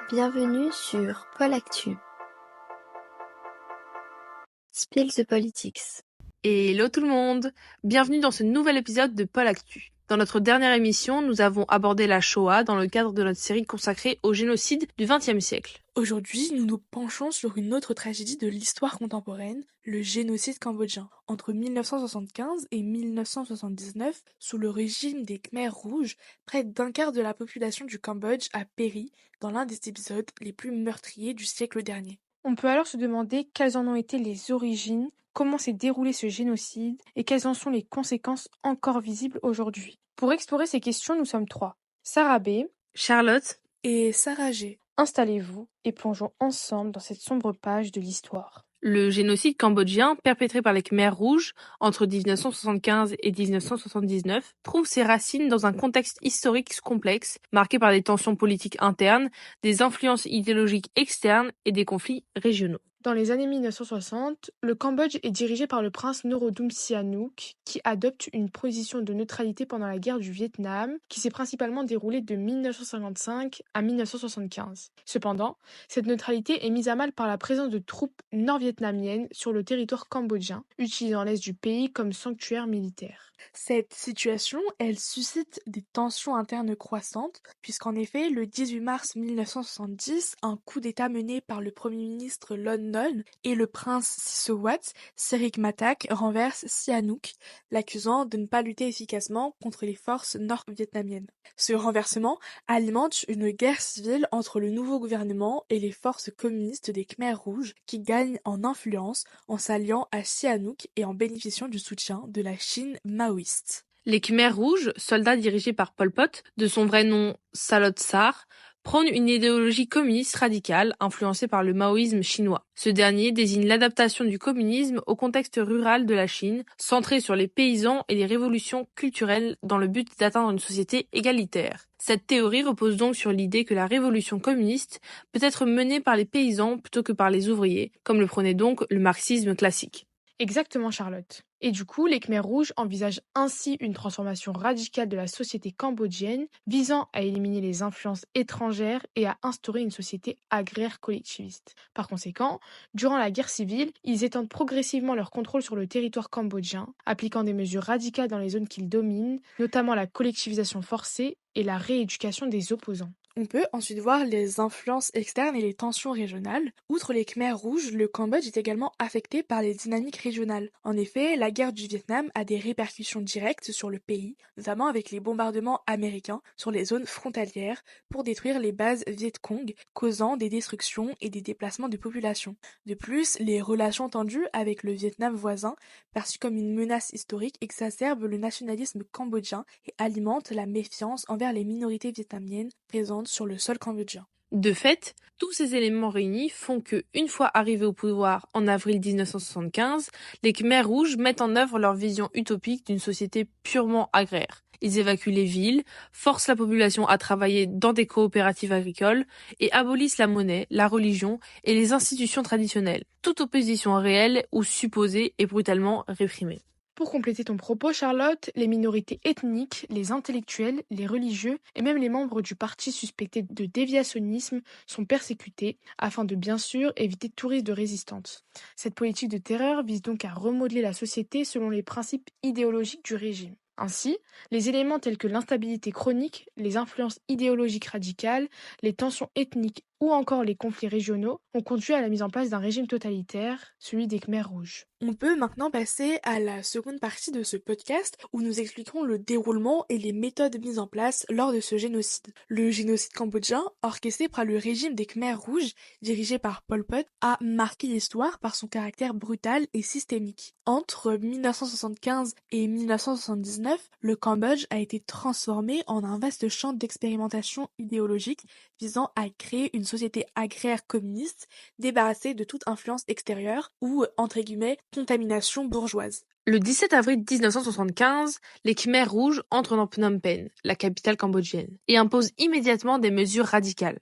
Bienvenue sur Pôle Actu. Spill the Politics. Hello tout le monde! Bienvenue dans ce nouvel épisode de Pôle Actu. Dans notre dernière émission, nous avons abordé la Shoah dans le cadre de notre série consacrée au génocide du XXe siècle. Aujourd'hui, nous nous penchons sur une autre tragédie de l'histoire contemporaine, le génocide cambodgien. Entre 1975 et 1979, sous le régime des Khmers rouges, près d'un quart de la population du Cambodge a péri dans l'un des épisodes les plus meurtriers du siècle dernier. On peut alors se demander quelles en ont été les origines, comment s'est déroulé ce génocide et quelles en sont les conséquences encore visibles aujourd'hui. Pour explorer ces questions, nous sommes trois. Sarah B, Charlotte Et Sarah G. Installez-vous et plongeons ensemble dans cette sombre page de l'histoire. Le génocide cambodgien, perpétré par les Khmers rouges entre 1975 et 1979, trouve ses racines dans un contexte historique complexe, marqué par des tensions politiques internes, des influences idéologiques externes et des conflits régionaux. Dans les années 1960, le Cambodge est dirigé par le prince Norodom Sihanouk, qui adopte une position de neutralité pendant la guerre du Vietnam, qui s'est principalement déroulée de 1955 à 1975. Cependant, cette neutralité est mise à mal par la présence de troupes nord-vietnamiennes sur le territoire cambodgien, utilisant l'est du pays comme sanctuaire militaire. Cette situation, elle suscite des tensions internes croissantes, puisqu'en effet, le 18 mars 1970, un coup d'État mené par le Premier ministre Lon Nol et le prince Sisowat, Sirikmat Matak, renverse Sihanouk, l'accusant de ne pas lutter efficacement contre les forces nord-vietnamiennes. Ce renversement alimente une guerre civile entre le nouveau gouvernement et les forces communistes des Khmers rouges, qui gagnent en influence en s'alliant à Sihanouk et en bénéficiant du soutien de la Chine maoïste. Les Khmers rouges, soldats dirigés par Pol Pot, de son vrai nom Salot Sar, prônent une idéologie communiste radicale influencée par le maoïsme chinois. Ce dernier désigne l'adaptation du communisme au contexte rural de la Chine, centré sur les paysans et les révolutions culturelles dans le but d'atteindre une société égalitaire. Cette théorie repose donc sur l'idée que la révolution communiste peut être menée par les paysans plutôt que par les ouvriers, comme le prônait donc le marxisme classique. Exactement, Charlotte. Et du coup, les Khmers rouges envisagent ainsi une transformation radicale de la société cambodgienne, visant à éliminer les influences étrangères et à instaurer une société agraire collectiviste. Par conséquent, durant la guerre civile, ils étendent progressivement leur contrôle sur le territoire cambodgien, appliquant des mesures radicales dans les zones qu'ils dominent, notamment la collectivisation forcée et la rééducation des opposants. On peut ensuite voir les influences externes et les tensions régionales. Outre les Khmers rouges, le Cambodge est également affecté par les dynamiques régionales. En effet, la guerre du Vietnam a des répercussions directes sur le pays, notamment avec les bombardements américains sur les zones frontalières pour détruire les bases Viet Cong, causant des destructions et des déplacements de population. De plus, les relations tendues avec le Vietnam voisin, perçues comme une menace historique, exacerbent le nationalisme cambodgien et alimentent la méfiance envers les minorités vietnamiennes présentes sur le sol cambodgien. De fait, tous ces éléments réunis font que, une fois arrivés au pouvoir en avril 1975, les Khmers rouges mettent en œuvre leur vision utopique d'une société purement agraire. Ils évacuent les villes, forcent la population à travailler dans des coopératives agricoles et abolissent la monnaie, la religion et les institutions traditionnelles. Toute opposition réelle ou supposée est brutalement réprimée. Pour compléter ton propos, Charlotte, les minorités ethniques, les intellectuels, les religieux et même les membres du parti suspectés de déviationnisme sont persécutés afin de bien sûr éviter tout risque de résistance. Cette politique de terreur vise donc à remodeler la société selon les principes idéologiques du régime. Ainsi, les éléments tels que l'instabilité chronique, les influences idéologiques radicales, les tensions ethniques ou encore les conflits régionaux ont conduit à la mise en place d'un régime totalitaire, celui des Khmers rouges. On peut maintenant passer à la seconde partie de ce podcast où nous expliquerons le déroulement et les méthodes mises en place lors de ce génocide. Le génocide cambodgien, orchestré par le régime des Khmers rouges, dirigé par Pol Pot, a marqué l'histoire par son caractère brutal et systémique. Entre 1975 et 1979, le Cambodge a été transformé en un vaste champ d'expérimentation idéologique visant à créer une société agraire communiste débarrassée de toute influence extérieure ou, entre guillemets, contamination bourgeoise. Le 17 avril 1975, les Khmers rouges entrent dans Phnom Penh, la capitale cambodgienne, et imposent immédiatement des mesures radicales.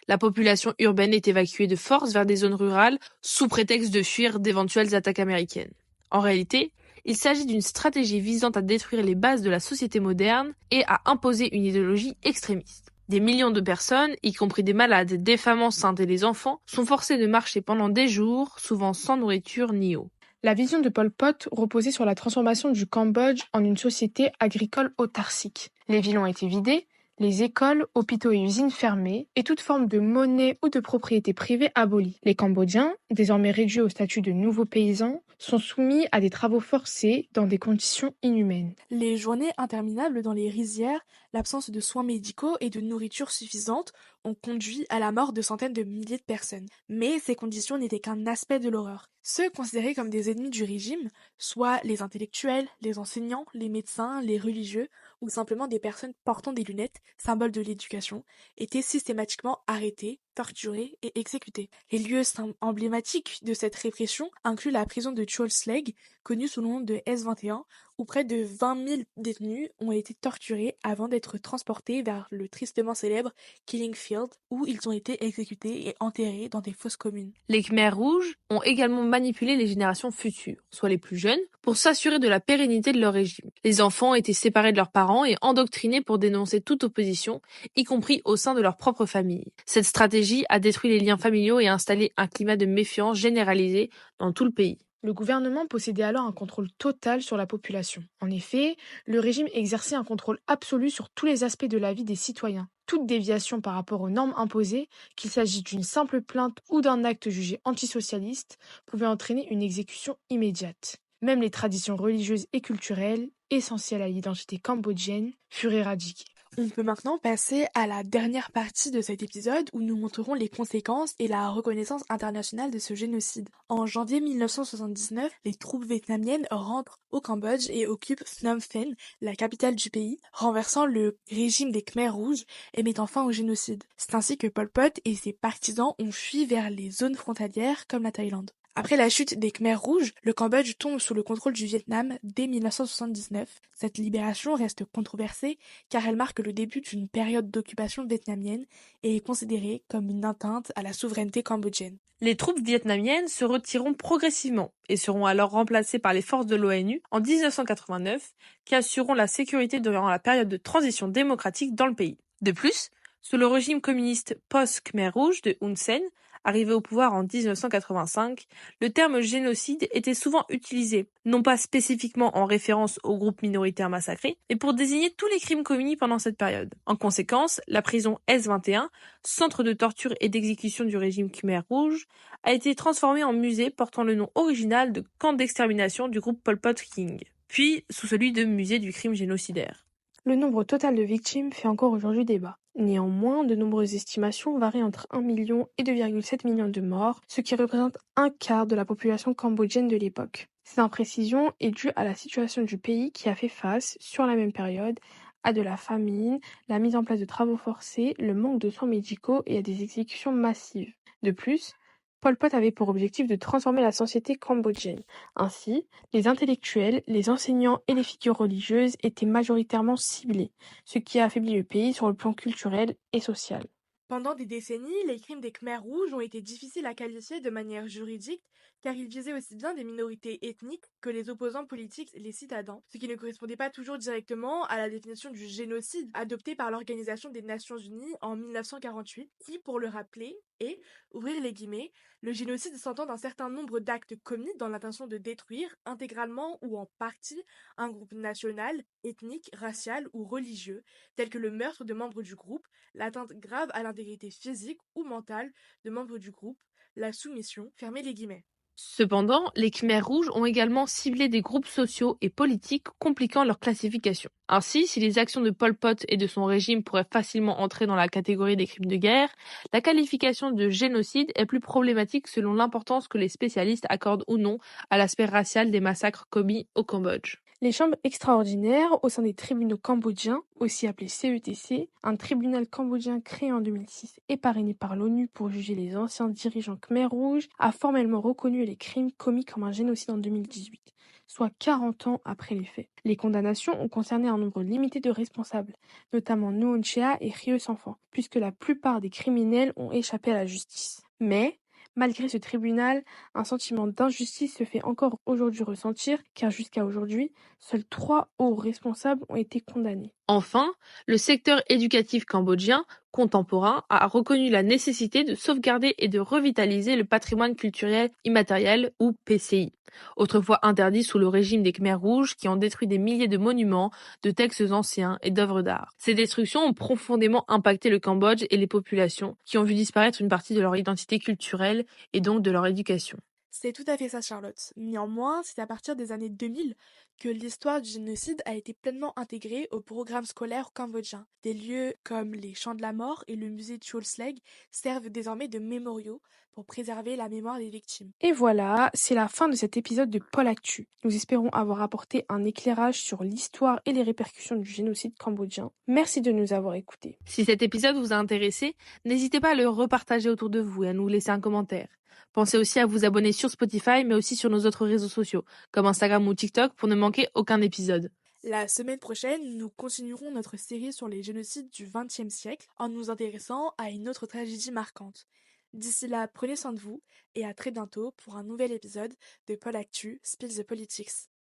La population urbaine est évacuée de force vers des zones rurales sous prétexte de fuir d'éventuelles attaques américaines. En réalité, il s'agit d'une stratégie visant à détruire les bases de la société moderne et à imposer une idéologie extrémiste. Des millions de personnes, y compris des malades, des femmes enceintes et des enfants, sont forcées de marcher pendant des jours, souvent sans nourriture ni eau. La vision de Pol Pot reposait sur la transformation du Cambodge en une société agricole autarcique. Les villes ont été vidées, les écoles, hôpitaux et usines fermées, et toute forme de monnaie ou de propriété privée abolie. Les Cambodgiens, désormais réduits au statut de nouveaux paysans, sont soumis à des travaux forcés dans des conditions inhumaines. Les journées interminables dans les rizières, l'absence de soins médicaux et de nourriture suffisante ont conduit à la mort de centaines de milliers de personnes. Mais ces conditions n'étaient qu'un aspect de l'horreur. Ceux considérés comme des ennemis du régime, soit les intellectuels, les enseignants, les médecins, les religieux, ou simplement des personnes portant des lunettes, symboles de l'éducation, étaient systématiquement arrêtés, torturés et exécutés. Les lieux emblématiques de cette répression incluent la prison de Chol's Lake, connue sous le nom de S21, où près de 20 000 détenus ont été torturés avant d'être transportés vers le tristement célèbre Killing Field, où ils ont été exécutés et enterrés dans des fosses communes. Les Khmers rouges ont également manipulé les générations futures, soit les plus jeunes, pour s'assurer de la pérennité de leur régime. Les enfants étaient séparés de leurs parents et endoctrinés pour dénoncer toute opposition, y compris au sein de leur propre famille. Cette stratégie a détruit les liens familiaux et installé un climat de méfiance généralisé dans tout le pays. Le gouvernement possédait alors un contrôle total sur la population. En effet, le régime exerçait un contrôle absolu sur tous les aspects de la vie des citoyens. Toute déviation par rapport aux normes imposées, qu'il s'agisse d'une simple plainte ou d'un acte jugé antisocialiste, pouvait entraîner une exécution immédiate. Même les traditions religieuses et culturelles, essentielles à l'identité cambodgienne, furent éradiquées. On peut maintenant passer à la dernière partie de cet épisode où nous montrerons les conséquences et la reconnaissance internationale de ce génocide. En janvier 1979, les troupes vietnamiennes rentrent au Cambodge et occupent Phnom Penh, la capitale du pays, renversant le régime des Khmers rouges et mettant fin au génocide. C'est ainsi que Pol Pot et ses partisans ont fui vers les zones frontalières comme la Thaïlande. Après la chute des Khmers rouges, le Cambodge tombe sous le contrôle du Vietnam dès 1979. Cette libération reste controversée car elle marque le début d'une période d'occupation vietnamienne et est considérée comme une atteinte à la souveraineté cambodgienne. Les troupes vietnamiennes se retireront progressivement et seront alors remplacées par les forces de l'ONU en 1989 qui assureront la sécurité durant la période de transition démocratique dans le pays. De plus, sous le régime communiste post-Khmer rouge de Hun Sen, arrivé au pouvoir en 1985, le terme génocide était souvent utilisé, non pas spécifiquement en référence aux groupes minoritaires massacrés, mais pour désigner tous les crimes commis pendant cette période. En conséquence, la prison S21, centre de torture et d'exécution du régime Khmer rouge, a été transformée en musée portant le nom original de camp d'extermination du groupe Pol Pot King, puis sous celui de musée du crime génocidaire. Le nombre total de victimes fait encore aujourd'hui débat. Néanmoins, de nombreuses estimations varient entre 1 million et 2,7 millions de morts, ce qui représente un quart de la population cambodgienne de l'époque. Cette imprécision est due à la situation du pays qui a fait face, sur la même période, à de la famine, la mise en place de travaux forcés, le manque de soins médicaux et à des exécutions massives. De plus, Pol Pot avait pour objectif de transformer la société cambodgienne. Ainsi, les intellectuels, les enseignants et les figures religieuses étaient majoritairement ciblés, ce qui a affaibli le pays sur le plan culturel et social. Pendant des décennies, les crimes des Khmers rouges ont été difficiles à qualifier de manière juridique car ils visaient aussi bien des minorités ethniques que les opposants politiques et les citadins, ce qui ne correspondait pas toujours directement à la définition du génocide adoptée par l'Organisation des Nations Unies en 1948, qui, pour le rappeler, est, ouvrir les guillemets, le génocide s'entend d'un certain nombre d'actes commis dans l'intention de détruire, intégralement ou en partie, un groupe national, ethnique, racial ou religieux, tel que le meurtre de membres du groupe, l'atteinte grave à l'intégrité physique ou mentale de membres du groupe, la soumission, fermez les guillemets. Cependant, les Khmers rouges ont également ciblé des groupes sociaux et politiques compliquant leur classification. Ainsi, si les actions de Pol Pot et de son régime pourraient facilement entrer dans la catégorie des crimes de guerre, la qualification de génocide est plus problématique selon l'importance que les spécialistes accordent ou non à l'aspect racial des massacres commis au Cambodge. Les chambres extraordinaires au sein des tribunaux cambodgiens, aussi appelés CETC, un tribunal cambodgien créé en 2006 et parrainé par l'ONU pour juger les anciens dirigeants Khmer rouges, a formellement reconnu les crimes commis comme un génocide en 2018, soit 40 ans après les faits. Les condamnations ont concerné un nombre limité de responsables, notamment Nuon Chea et Khieu Samphan, puisque la plupart des criminels ont échappé à la justice. Mais, malgré ce tribunal, un sentiment d'injustice se fait encore aujourd'hui ressentir, car jusqu'à aujourd'hui, seuls 3 hauts responsables ont été condamnés. Enfin, le secteur éducatif cambodgien contemporain a reconnu la nécessité de sauvegarder et de revitaliser le patrimoine culturel immatériel ou PCI, autrefois interdit sous le régime des Khmers rouges qui ont détruit des milliers de monuments, de textes anciens et d'œuvres d'art. Ces destructions ont profondément impacté le Cambodge et les populations qui ont vu disparaître une partie de leur identité culturelle et donc de leur éducation. C'est tout à fait ça, Charlotte. Néanmoins, c'est à partir des années 2000 que l'histoire du génocide a été pleinement intégrée au programme scolaire cambodgien. Des lieux comme les Champs de la Mort et le musée Cholsleg servent désormais de mémoriaux pour préserver la mémoire des victimes. Et voilà, c'est la fin de cet épisode de Paul Actu. Nous espérons avoir apporté un éclairage sur l'histoire et les répercussions du génocide cambodgien. Merci de nous avoir écoutés. Si cet épisode vous a intéressé, n'hésitez pas à le repartager autour de vous et à nous laisser un commentaire. Pensez aussi à vous abonner sur Spotify, mais aussi sur nos autres réseaux sociaux, comme Instagram ou TikTok, pour ne manquer aucun épisode. La semaine prochaine, nous continuerons notre série sur les génocides du XXe siècle en nous intéressant à une autre tragédie marquante. D'ici là, prenez soin de vous et à très bientôt pour un nouvel épisode de Paul Actu Spill the Politics.